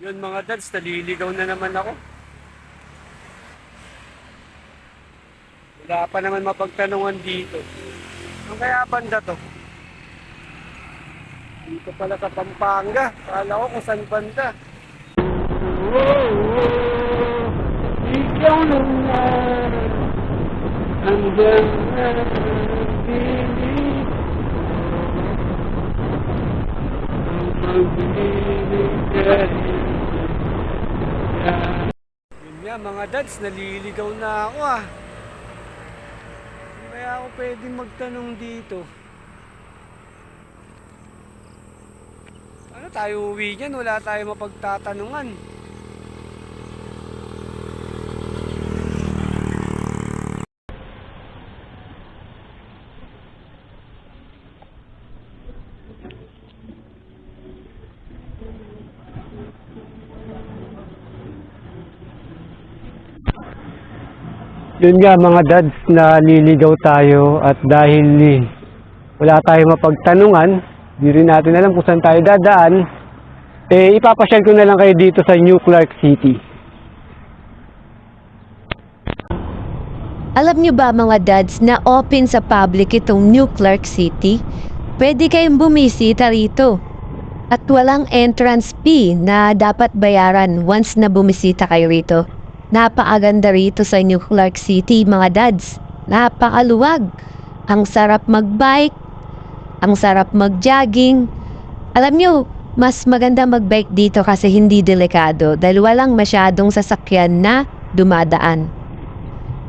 Yun mga dads, naliligaw na naman ako. Wala pa naman mapagtanungan dito. Ang kaya banda to? Dito pala sa Pampanga. Kala ko kung saan banda. Ikaw naman hanggang nabili ang magbibigay. Yun nga mga dads, naliligaw na ako ah. Kaya ako pwedeng magtanong dito. Ano tayo uwi niyan? Wala tayo mapagtatanungan. Yun nga mga dads, naliligaw tayo at dahil wala tayong mapagtanungan, di rin natin alam kung saan tayo dadaan, ipapasyal ko na lang kayo dito sa New Clark City. Alam nyo ba mga dads na open sa public itong New Clark City? Pwede kayong bumisita rito. At walang entrance fee na dapat bayaran once na bumisita kayo rito. Napakaganda rito sa New Clark City mga dads. Napakaluwag. Ang sarap magbike. Ang sarap magjogging. Alam nyo, mas maganda magbike dito kasi hindi delikado dahil walang masyadong sasakyan na dumadaan.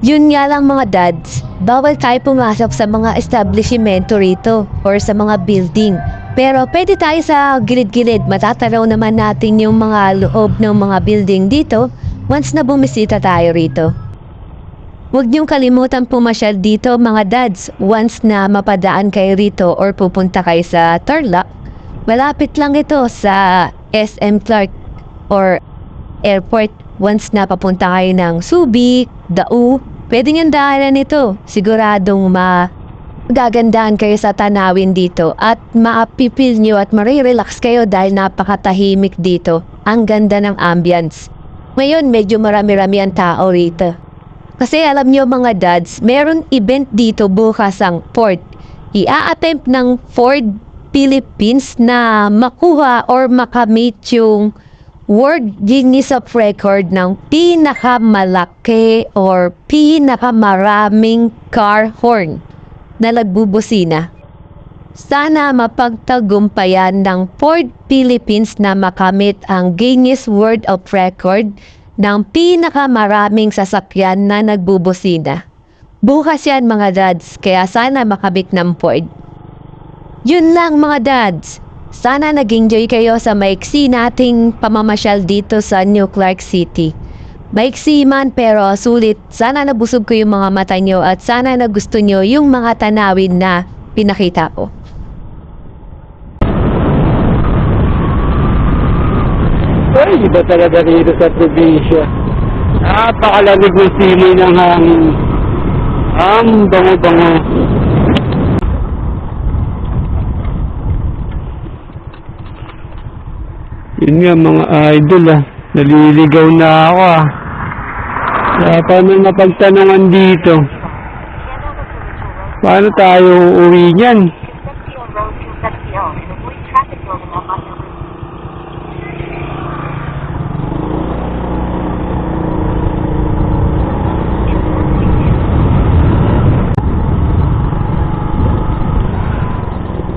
Yun nga lang mga dads, bawal tayo pumasok sa mga establishmento rito or sa mga building. Pero pwede tayo sa gilid-gilid, matataraw naman natin yung mga loob ng mga building dito once na bumisita tayo rito. Huwag niyong kalimutan pumasyal dito mga dads once na mapadaan kayo rito or pupunta kayo sa Tarlac. Malapit lang ito sa SM Clark or airport once na papunta kayo ng Subic, Dau. Pwede niyang daanan ito. Siguradong magagandaan kayo sa tanawin dito at maapipil niyo at marirelax kayo dahil napakatahimik dito. Ang ganda ng ambience. Ngayon medyo marami-rami ang tao rito. Kasi alam niyo mga dads, meron event dito bukas ang Ford. I-attempt ng Ford Philippines na makuha or makamit yung World Guinness of Record ng pinakamalaki or pinakamaraming car horn na nagbubusina. Sana mapagtagumpayan ng Ford Philippines na makamit ang Guinness World of Record ng pinakamaraming sasakyan na nagbubusina. Bukas yan mga dads, kaya sana makamit ng Ford. Yun lang mga dads. Sana nag-enjoy kayo sa maiksi nating pamamasyal dito sa New Clark City. Maiksi man pero sulit. Sana nabusog ko yung mga mata nyo at sana nagusto nyo yung mga tanawin na pinakita ko. Ay, iba talaga dito sa probinsya. Napakalamig ng sili ng hangin. Ang bango-bango. Yun nga mga idol naliligaw na ako Kaya paano napagtanungan dito? Paano tayo uuwi niyan?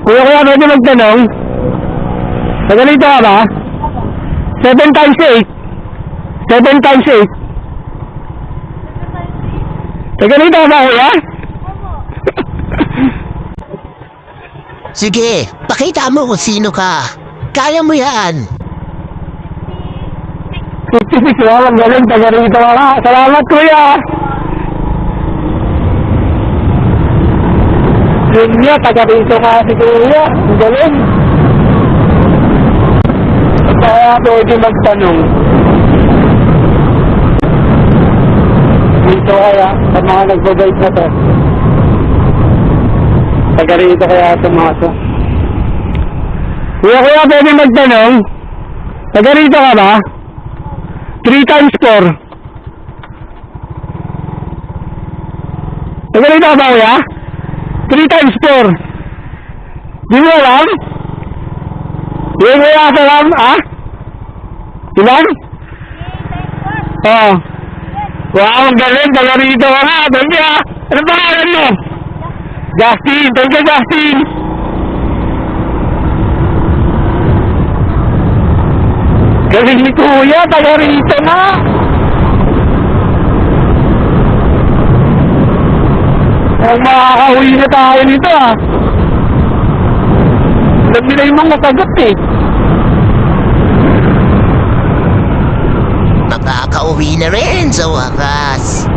Kuya, pwede magtanong? Nagalito ka ba? 7 times 8. 7 times 8. Nagalito ka ba, kuya? Sige, pakita mo kung sino ka. Kaya mo yan. 56, ang galing, taga rito ka. Salamat, kuya. Yun nga, taga rito ka si kuya. Ang galing. Kaya pwede magtanong. Dito kaya, sa mga nagbo-bike na to. Taga rito kaya ito mga to. Kuya, pwede magtanong? Taga rito ka ba? 3 times 4. Taga rito ka ba, kuya? 3 times 4. Di mo alam? Di mo alam, ha? Ilan? Oo. Wow, ang galing. Taga rito ka nga. Dali, ha? Ano ba alam mo? Justin. Thank you, Justin. Galing ni kuya. Taga rito na. Makakauwi na tayo nito, ha? Alam nila yung mga tagat, eh. Makakauwi na rin sa wakas.